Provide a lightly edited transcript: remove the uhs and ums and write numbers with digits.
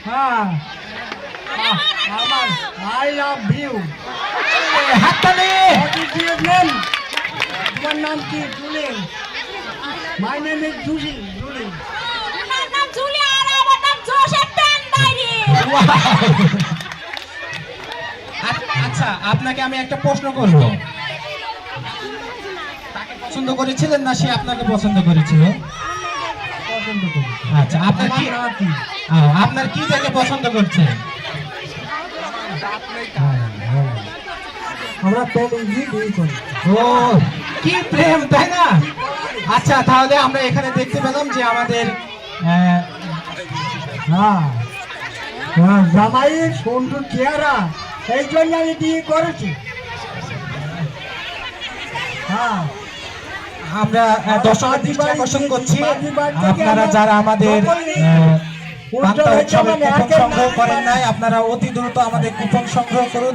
হ্যাঁ আমার I love you হাততালি। তোমার নাম কি? Julie. My name is Julie. Julie. আচ্ছা, আপনাকে আমি একটা প্রশ্ন করব। তাকে পছন্দ করেছিলেন না সে আপনাকে পছন্দ করেছিল? পছন্দ করি। আচ্ছা, আপনার কি আপনার কি দেখে পছন্দ করছে? আমরা প্রেম ইজি করি। ও কি প্রেম, তাই না? আচ্ছা, তাহলে আমরা এখানে দেখতে পেলাম যে আমাদের হ্যাঁ জামাইয়ের সুন্দর চেহারা, এই জন্য আমি বিয়ে করেছি। হ্যাঁ আমরা দর্শকের দৃষ্টি আকর্ষণ করছি, আপনারা যারা আমাদের বার্তা উৎসবের কুপন সংগ্রহ করেন নাই, আপনারা অতি দ্রুত আমাদের কুপন সংগ্রহ করুন।